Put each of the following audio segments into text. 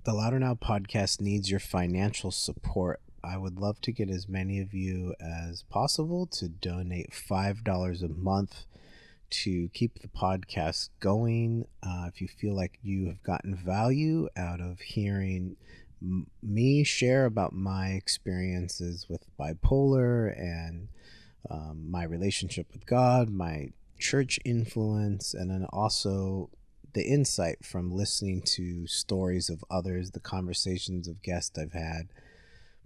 The Louder Now podcast needs your financial support. I would love to get as many of you as possible to donate $5 a month to keep the podcast going. If you feel like you have gotten value out of hearing me share about my experiences with bipolar and my relationship with God, my church influence, and then also the insight from listening to stories of others, the conversations of guests I've had,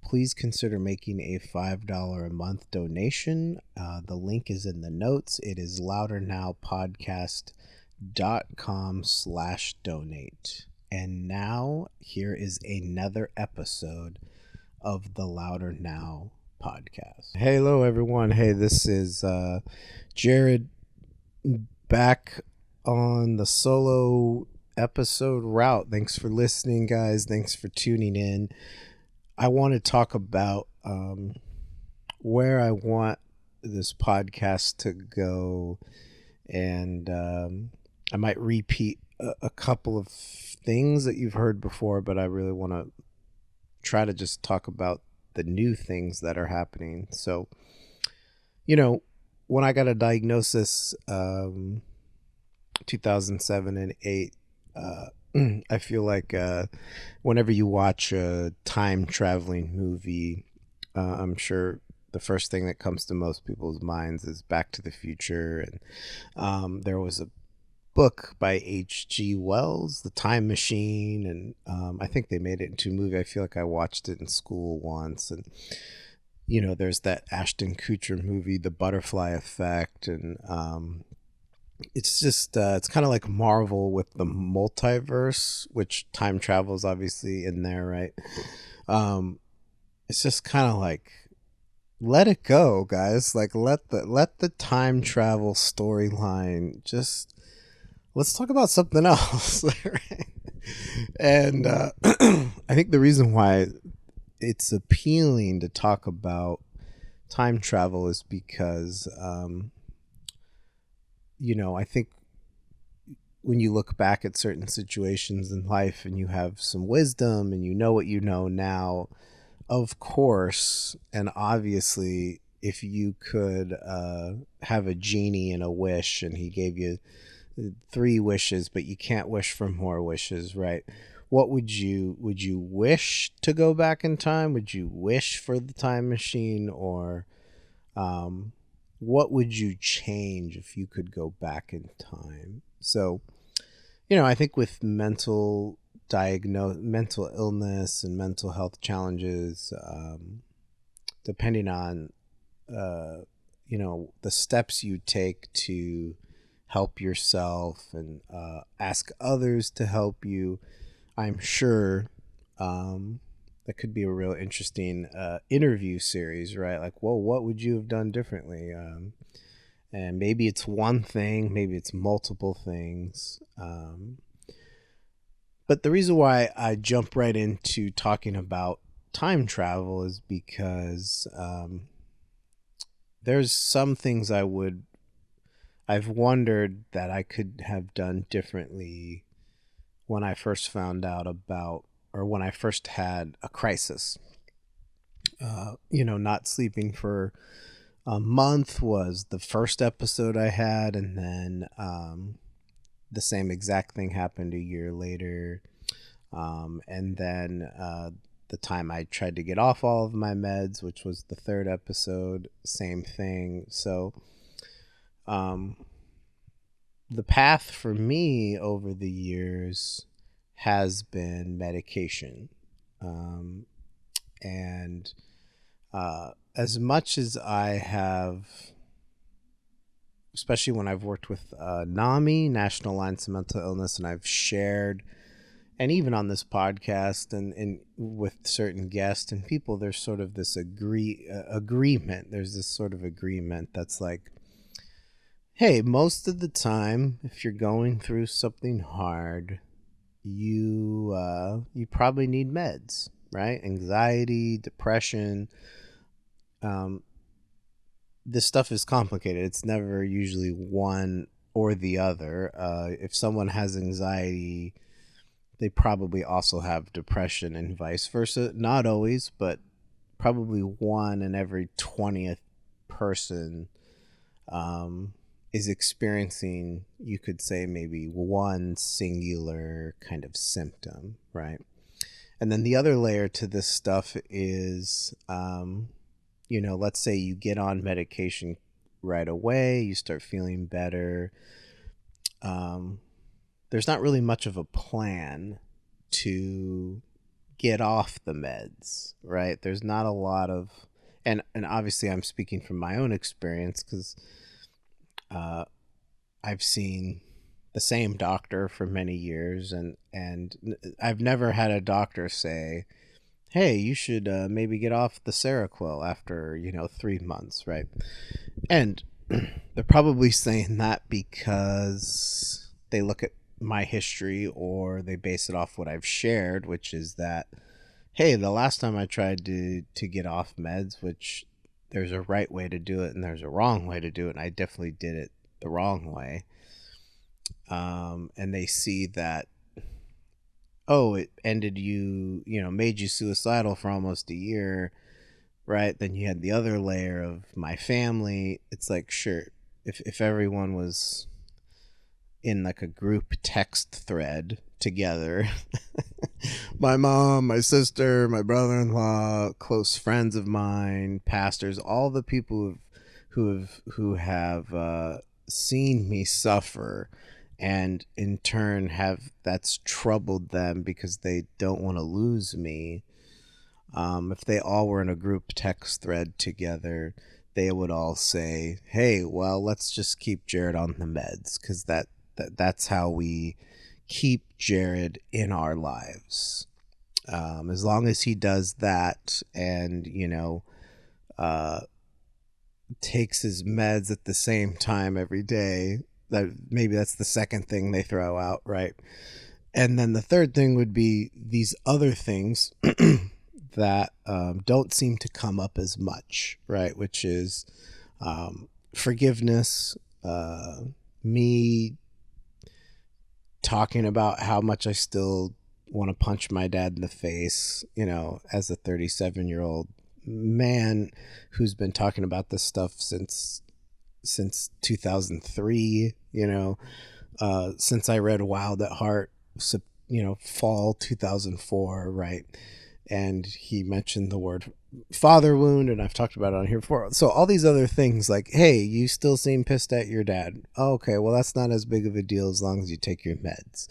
please consider making a $5 a month donation. The link is in the notes. It is loudernowpodcast.com/donate. And now here is another episode of the Louder Now podcast. Hey, hello everyone. Hey, this is Jared back on the solo episode route. Thanks for listening, guys. Thanks for tuning in. I want to talk about where I want this podcast to go, and I might repeat a couple of things that you've heard before, but I really want to try to just talk about the new things that are happening. So, when I got a diagnosis 2007 and 8, I feel like whenever you watch a time traveling movie, I'm sure the first thing that comes to most people's minds is Back to the Future. And there was a book by H.G. Wells, The Time Machine, and I think they made it into a movie. I feel like I watched it in school once. And there's that Ashton Kutcher movie, The Butterfly Effect, and it's just it's kind of like Marvel with the multiverse, which time travel is obviously in there, right? It's just kind of like, let it go, guys. Like, let the time travel storyline just, let's talk about something else. Right? And I think the reason why it's appealing to talk about time travel is because I think when you look back at certain situations in life and you have some wisdom and you know what you know now, of course, and obviously, if you could have a genie and a wish and he gave you 3 wishes, but you can't wish for more wishes, right? What would you wish to go back in time? Would you wish for the time machine? Or what would you change if you could go back in time? So, I think with mental illness and mental health challenges, depending on, the steps you take to help yourself and ask others to help you, I'm sure that could be a real interesting interview series, right? Like, whoa, what would you have done differently? And maybe it's one thing, maybe it's multiple things. But the reason why I jump right into talking about time travel is because there's some things I've wondered that I could have done differently when I first found out about, or when I first had a crisis. Not sleeping for a month was the first episode I had, and then the same exact thing happened a year later. And then the time I tried to get off all of my meds, which was the third episode, same thing. So the path for me over the years has been medication. And as much as I have, especially when I've worked with NAMI, National Alliance of Mental Illness, and I've shared, and even on this podcast and with certain guests and people, there's sort of this agreement. There's this sort of agreement that's like, hey, most of the time, if you're going through something hard, you probably need meds, right? Anxiety, depression. This stuff is complicated. It's never usually one or the other. If someone has anxiety, they probably also have depression and vice versa. Not always, but probably one in every 20th person is experiencing, you could say, maybe one singular kind of symptom, right? And then the other layer to this stuff is, let's say you get on medication right away, you start feeling better. There's not really much of a plan to get off the meds, right? There's not a lot of, and obviously I'm speaking from my own experience because I've seen the same doctor for many years, and I've never had a doctor say, hey, you should maybe get off the Seroquel after 3 months, right? And they're probably saying that because they look at my history, or they base it off what I've shared, which is that, hey, the last time I tried to get off meds, which there's a right way to do it and there's a wrong way to do it, and I definitely did it the wrong way. And they see that, oh, it ended made you suicidal for almost a year, right? Then you had the other layer of my family. It's like, sure, if everyone was in like a group text thread together, my mom, my sister, my brother-in-law, close friends of mine, pastors, all the people who have seen me suffer, and in turn that's troubled them because they don't want to lose me. If they all were in a group text thread together, they would all say, hey, well, let's just keep Jared on the meds, because that's how we keep Jared in our lives. As long as he does that and takes his meds at the same time every day, that's the second thing they throw out, right? And then the third thing would be these other things that don't seem to come up as much, right? Which is forgiveness, me talking about how much I still want to punch my dad in the face, as a 37-year-old man who's been talking about this stuff since 2003, since I read Wild at Heart, fall 2004, right? And he mentioned the word father wound, and I've talked about it on here before. So all these other things, like, hey, you still seem pissed at your dad. Oh, okay, well, that's not as big of a deal as long as you take your meds.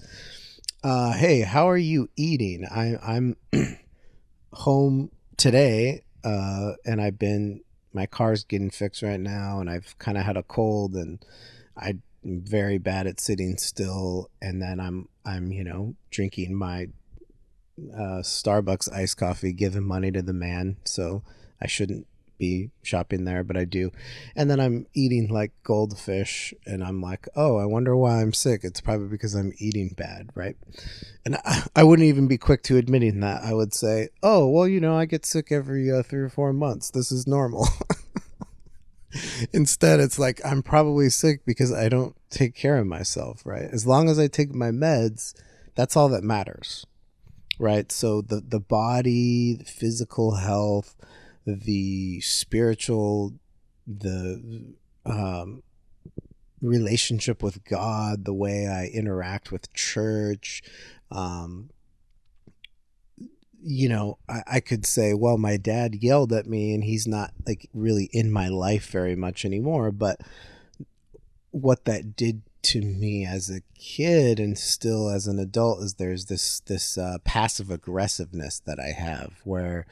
Hey, how are you eating? I'm home today, and my car's getting fixed right now, and I've kind of had a cold, and I'm very bad at sitting still. And then I'm drinking my Starbucks iced coffee, giving money to the man, so I shouldn't be shopping there, but I do. And then I'm eating like goldfish, and I'm like, oh, I wonder why I'm sick. It's probably because I'm eating bad, right? And I wouldn't even be quick to admitting that. I would say, oh, well, I get sick every 3 or 4 months. This is normal. Instead, it's like, I'm probably sick because I don't take care of myself, right? As long as I take my meds, that's all that matters. Right. So the body, the physical health, the spiritual, the relationship with God, the way I interact with church, I could say, well, my dad yelled at me and he's not like really in my life very much anymore. But what that did to me as a kid and still as an adult is there's this passive aggressiveness that I have, where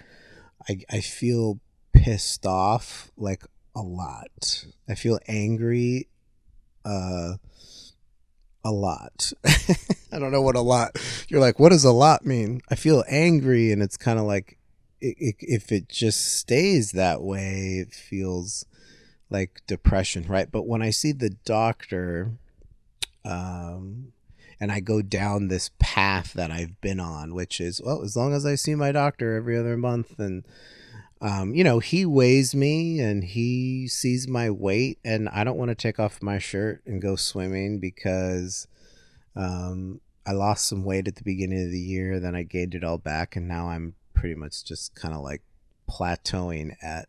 I feel pissed off like a lot. I feel angry a lot. I don't know what a lot. You're like, what does a lot mean? I feel angry, and it's kind of like if it just stays that way, it feels like depression, right? But when I see the doctor, and I go down this path that I've been on, which is, well, as long as I see my doctor every other month, and he weighs me and he sees my weight, and I don't want to take off my shirt and go swimming because I lost some weight at the beginning of the year, then I gained it all back, and now I'm pretty much just kind of like plateauing at,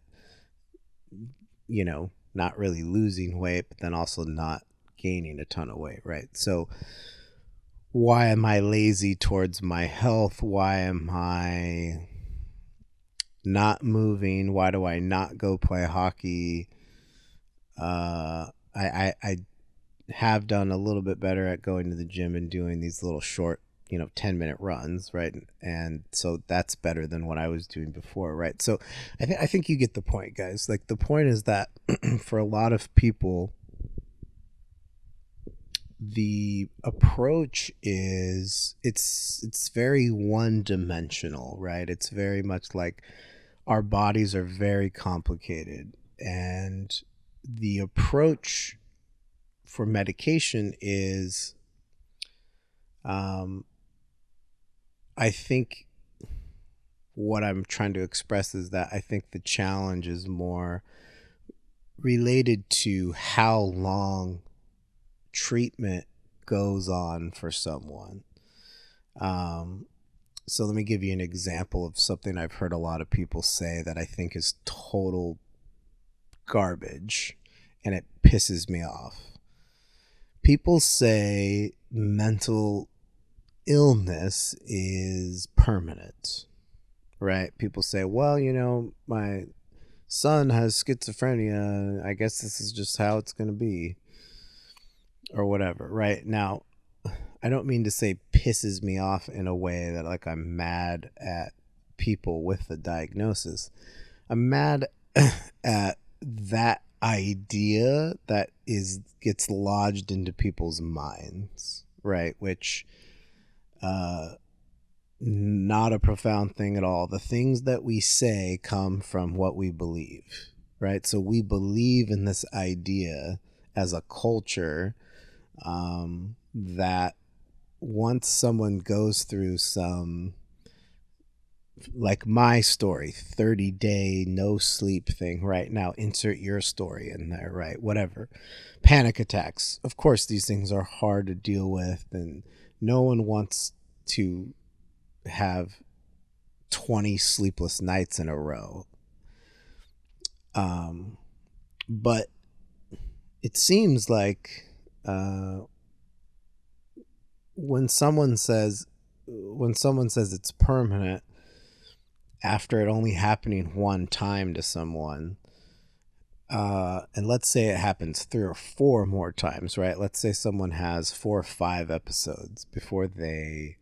not really losing weight, but then also not gaining a ton of weight, right? So why am I lazy towards my health? Why am I not moving? Why do I not go play hockey? I have done a little bit better at going to the gym and doing these little short, 10-minute runs, right? And so that's better than what I was doing before, right? So I think you get the point, guys. Like, the point is that for a lot of people, the approach is it's very one dimensional, right? It's very much like our bodies are very complicated, and the approach for medication is, I think what I'm trying to express is that I think the challenge is more related to how long treatment goes on for someone. So let me give you an example of something I've heard a lot of people say that I think is total garbage, and it pisses me off. People say mental illness is permanent, right? People say, well, my son has schizophrenia. I guess this is just how it's going to be, or whatever, right? Now, I don't mean to say pisses me off in a way that like I'm mad at people with the diagnosis. I'm mad at that idea that gets lodged into people's minds, right? Which not a profound thing at all. The things that we say come from what we believe, right? So we believe in this idea as a culture, that once someone goes through some, like my story, 30-day no sleep thing right now, insert your story in there, right? Whatever. Panic attacks. Of course, these things are hard to deal with, and no one wants to have 20 sleepless nights in a row. But it seems like when someone says it's permanent after it only happening one time to someone, and let's say it happens 3 or 4 more times, right? Let's say someone has 4 or 5 episodes before they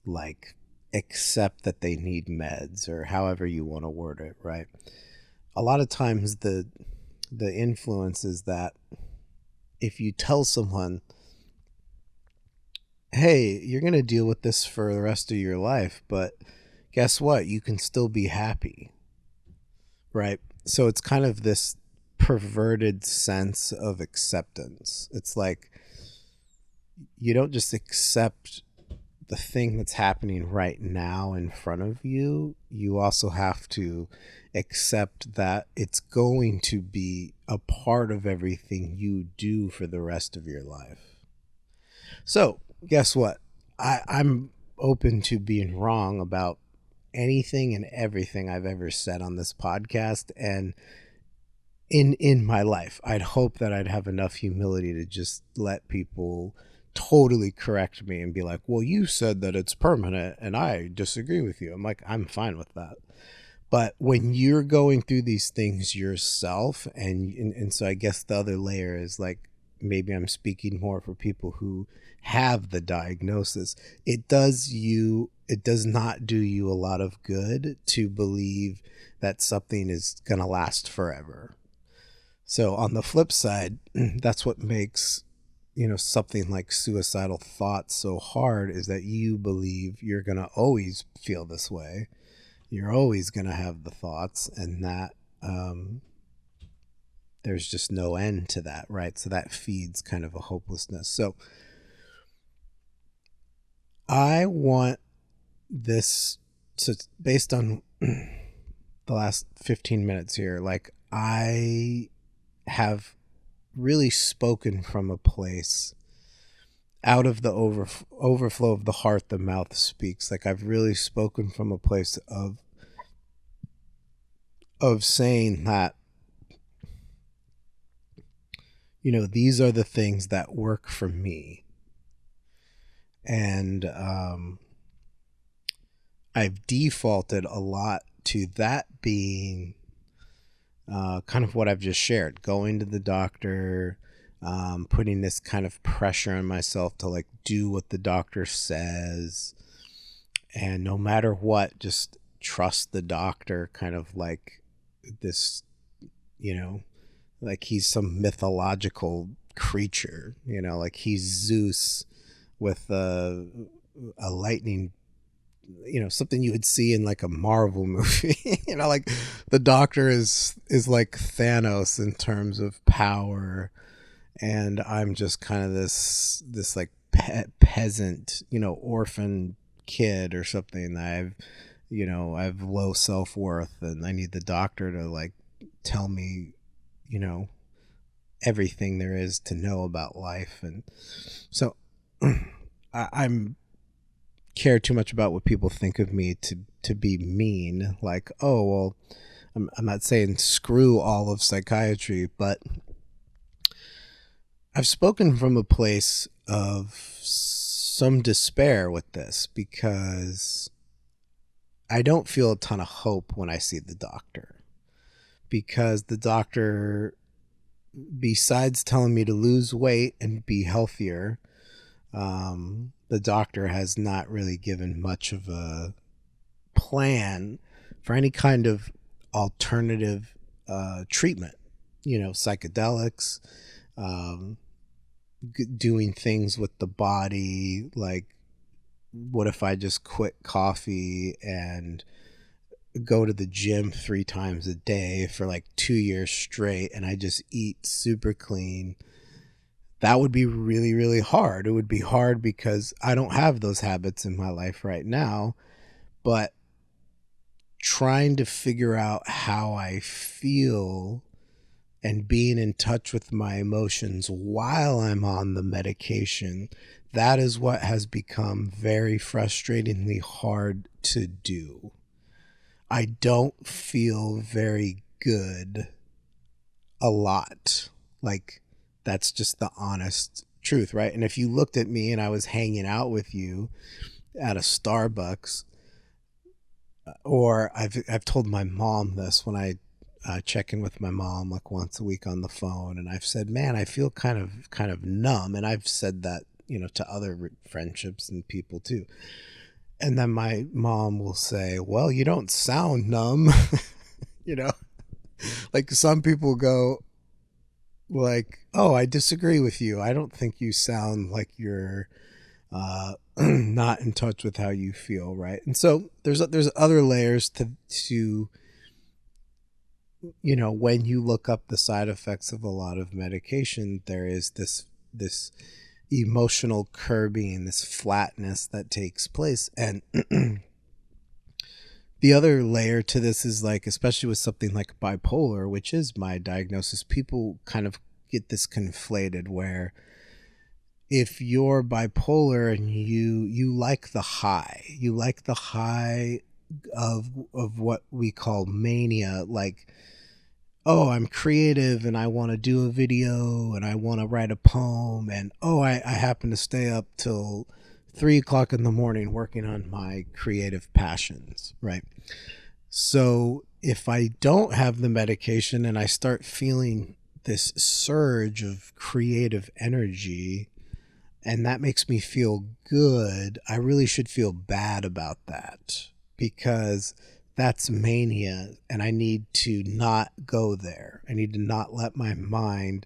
like accept that they need meds, or however you want to word it, right? A lot of times the influence is that if you tell someone, hey, you're going to deal with this for the rest of your life, but guess what? You can still be happy, right? So it's kind of this perverted sense of acceptance. It's like you don't just accept the thing that's happening right now in front of you. You also have to accept that it's going to be a part of everything you do for the rest of your life. So guess what? I'm open to being wrong about anything and everything I've ever said on this podcast and in my life. I'd hope that I'd have enough humility to just let people totally correct me and be like, well, you said that it's permanent and I disagree with you. I'm like, I'm fine with that. But when you're going through these things yourself, and so I guess the other layer is like, maybe I'm speaking more for people who have the diagnosis. It does not do you a lot of good to believe that something is going to last forever. So on the flip side, that's what makes, something like suicidal thoughts so hard, is that you believe you're going to always feel this way. You're always going to have the thoughts, and that there's just no end to that, right? So that feeds kind of a hopelessness. So I want this to, based on the last 15 minutes here, like I have really spoken from a place out of the overflow of the heart, the mouth speaks. Like, I've really spoken from a place of saying that, you know, these are the things that work for me. And I've defaulted a lot to that being kind of what I've just shared, going to the doctor, putting this kind of pressure on myself to like do what the doctor says, and no matter what, just trust the doctor, kind of like this, you know, like he's some mythological creature, you know, like he's Zeus with a lightning, you know, something you would see in like a Marvel movie. You know, like the doctor is like Thanos in terms of power, and I'm just kind of this like peasant, you know, orphan kid or something. I've, you know, I have low self-worth, and I need the doctor to like tell me, you know, everything there is to know about life. And so I'm care too much about what people think of me to be mean. Like, oh well, I'm not saying screw all of psychiatry, but I've spoken from a place of some despair with this, because I don't feel a ton of hope when I see the doctor, because the doctor, besides telling me to lose weight and be healthier, the doctor has not really given much of a plan for any kind of alternative treatment. You know, psychedelics, doing things with the body, like what if I just quit coffee and go to the gym 3 times a day for like 2 years straight, and I just eat super clean. That would be really, really hard. It would be hard because I don't have those habits in my life right now. But trying to figure out how I feel and being in touch with my emotions while I'm on the medication, that is what has become very frustratingly hard to do. I don't feel very good a lot. Like, that's just the honest truth, right? And if you looked at me and I was hanging out with you at a Starbucks, or I've told my mom this when I check in with my mom like once a week on the phone, and I've said, man, I feel kind of numb. And I've said that, you know, to other friendships and people too. And then my mom will say, well, you don't sound numb. You know, like some people go like, oh, I disagree with you. I don't think you sound like you're not in touch with how you feel, right? And so there's other layers to you know, when you look up the side effects of a lot of medication, there is this emotional curbing, this flatness that takes place. And the other layer to this is like, especially with something like bipolar, which is my diagnosis, people kind of get this conflated where if you're bipolar and you like the high, of what we call mania, like, oh, I'm creative and I want to do a video and I want to write a poem, and oh, I happen to stay up till 3 o'clock in the morning working on my creative passions, right? So if I don't have the medication and I start feeling this surge of creative energy, and that makes me feel good, I really should feel bad about that, because that's mania, and I need to not go there. I need to not let my mind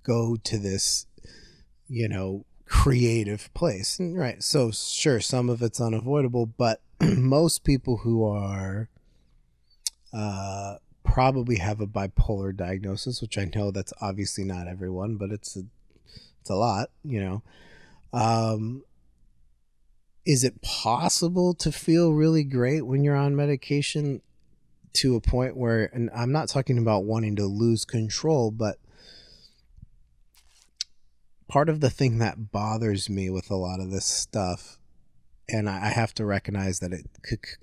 go to this, you know, creative place. And, right. So sure, some of it's unavoidable, but most people who are probably have a bipolar diagnosis, which I know that's obviously not everyone, but it's a lot, you know. Is it possible to feel really great when you're on medication to a point where, and I'm not talking about wanting to lose control, but part of the thing that bothers me with a lot of this stuff, and I have to recognize that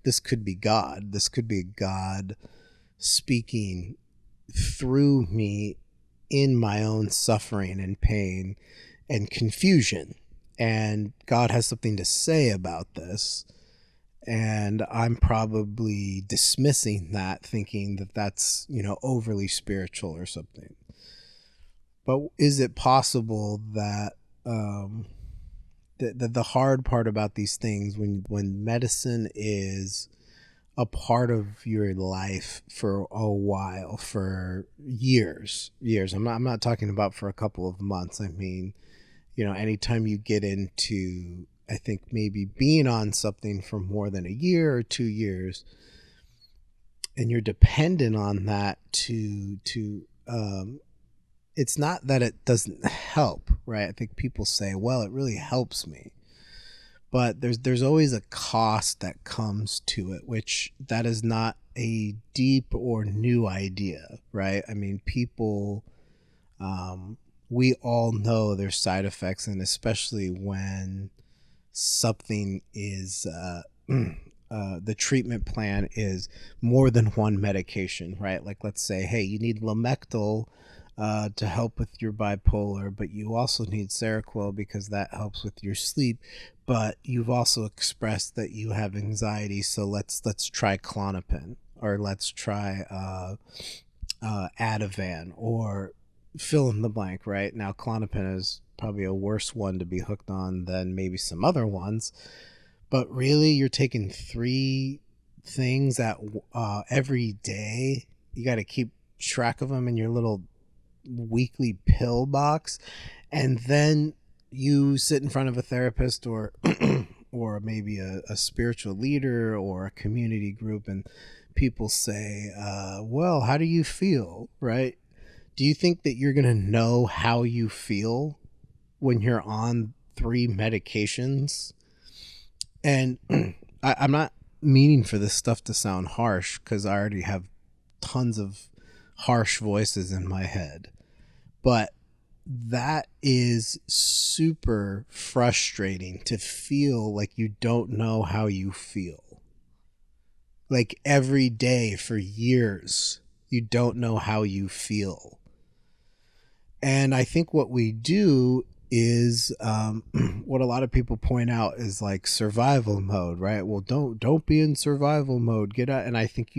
this could be God. This could be God speaking through me in my own suffering and pain and confusion. And God has something to say about this. And I'm probably dismissing that, thinking that that's, overly spiritual or something. But is it possible that the hard part about these things, when medicine is a part of your life for a while, for years, I'm not talking about for a couple of months. I mean, anytime you get into, I think, maybe being on something for more than a year or 2 years, and you're dependent on that to it's not that it doesn't help, right? I think people say, well, it really helps me. But there's always a cost that comes to it, which that is not a deep or new idea, right? I mean, people, we all know there's side effects, and especially when something is, the treatment plan is more than one medication, right? Like, let's say, hey, you need Lamictal to help with your bipolar, but you also need Seroquel because that helps with your sleep. But you've also expressed that you have anxiety, so let's try Klonopin, or let's try Ativan, or fill in the blank. Right now, Klonopin is probably a worse one to be hooked on than maybe some other ones. But really, you're taking 3 things at every day. You got to keep track of them in your little weekly pill box, and then you sit in front of a therapist or or maybe a spiritual leader or a community group, and people say, well, how do you feel, right? Do you think that you're gonna know how you feel when you're on 3 medications? And I'm not meaning for this stuff to sound harsh, because I already have tons of harsh voices in my head. But that is super frustrating, to feel like you don't know how you feel. Like, every day for years, you don't know how you feel. And I think what we do is, what a lot of people point out is like survival mode, right? Well, don't be in survival mode. Get out. And I think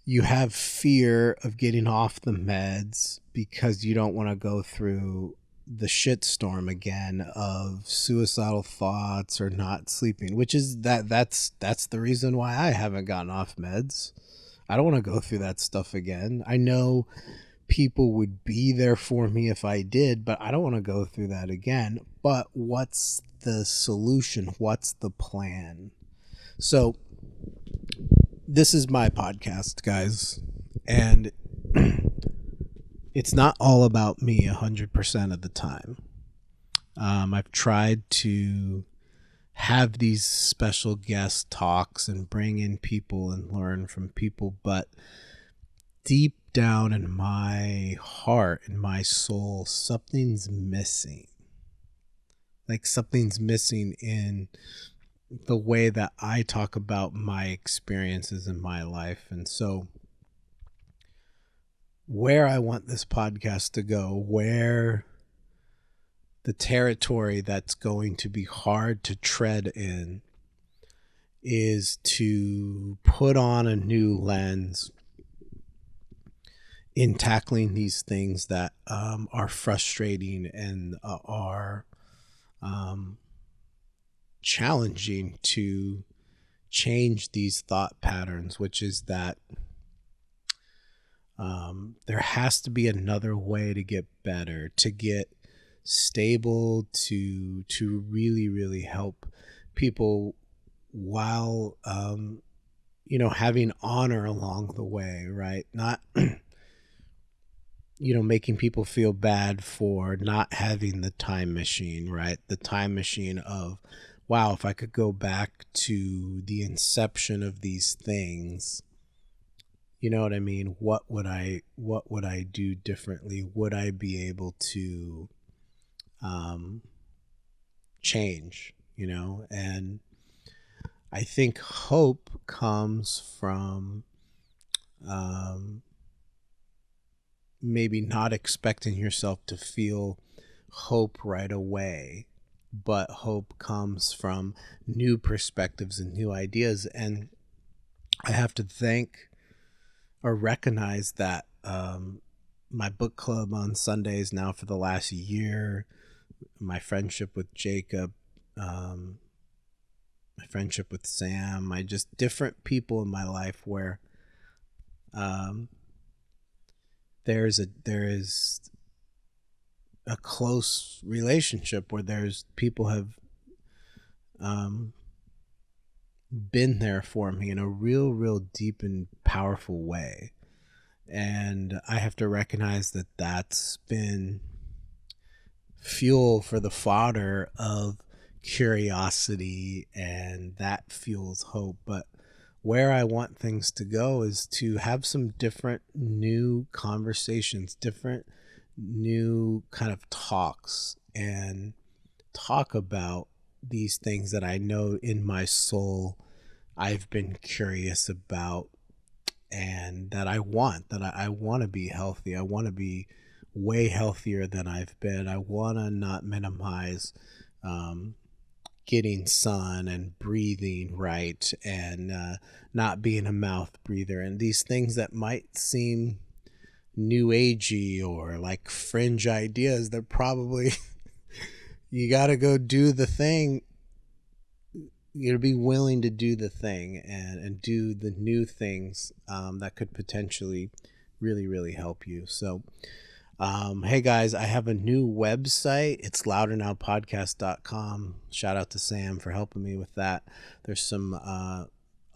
you have fear of getting off the meds because you don't want to go through the shitstorm again of suicidal thoughts or not sleeping, which is that's the reason why I haven't gotten off meds. I don't want to go through that stuff again. I know people would be there for me if I did, but I don't want to go through that again. But what's the solution? What's the plan? So this is my podcast, guys, and it's not all about me 100% of the time. I've tried to have these special guest talks and bring in people and learn from people, but deep down in my heart, in my soul, something's missing. Like, something's missing in the way that I talk about my experiences in my life. And so where I want this podcast to go, where the territory that's going to be hard to tread in, is to put on a new lens in tackling these things that are frustrating and are challenging to change these thought patterns, which is that there has to be another way to get better, to get stable, to really, really help people while having honor along the way, right? Not making people feel bad for not having the time machine, right? The time machine of, wow, if I could go back to the inception of these things, You know what I mean? What would I do differently? Would I be able to um, change? And I think hope comes from um, maybe not expecting yourself to feel hope right away, but hope comes from new perspectives and new ideas. And I have to thank or recognize that my book club on Sundays now for the last year, my friendship with Jacob, um, my friendship with Sam, my just different people in my life where um, there is a close relationship where there's people have um, been there for me in a real deep and powerful way. And I have to recognize that that's been fuel for the fodder of curiosity, and that fuels hope. But where I want things to go is to have some different new conversations, different new kind of talks, and talk about these things that I know in my soul I've been curious about, and that I want to be healthy. I want to be way healthier than I've been. I want to not minimize um, getting sun and breathing right, and not being a mouth breather, and these things that might seem new agey or like fringe ideas. They're probably you got to go do the thing. You got to be willing to do the thing, and do the new things that could potentially really help you. So hey guys, I have a new website. It's louderNowPodcast.com. Shout out to Sam for helping me with that. There's some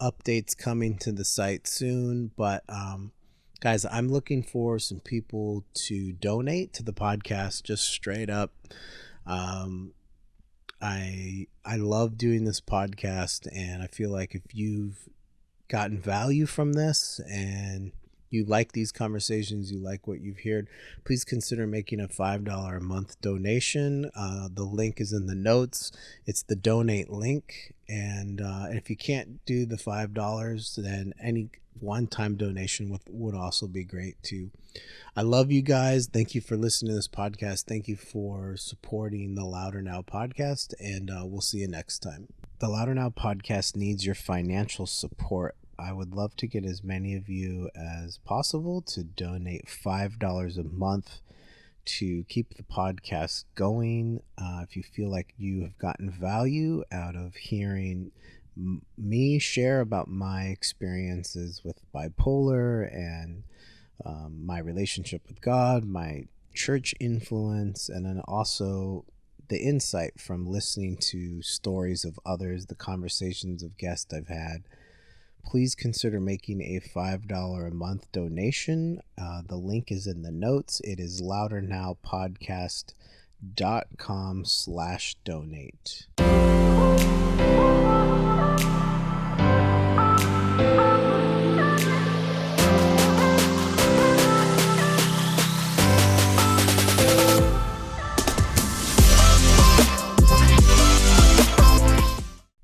updates coming to the site soon, but guys, I'm looking for some people to donate to the podcast, just straight up. I love doing this podcast, and I feel like if you've gotten value from this and you like these conversations, you like what you've heard, please consider making a $5 a month donation. The link is in the notes. It's the donate link. And if you can't do the $5, then any one-time donation would also be great too. I love you guys. Thank you for listening to this podcast. Thank you for supporting the Louder Now podcast, and we'll see you next time. The Louder Now podcast needs your financial support. I would love to get as many of you as possible to donate $5 a month to keep the podcast going. If you feel like you have gotten value out of hearing me share about my experiences with bipolar and my relationship with God, my church influence, and then also the insight from listening to stories of others, the conversations of guests I've had, please consider making a $5 a month donation. The link is in the notes. It is louderNowPodcast.com/donate.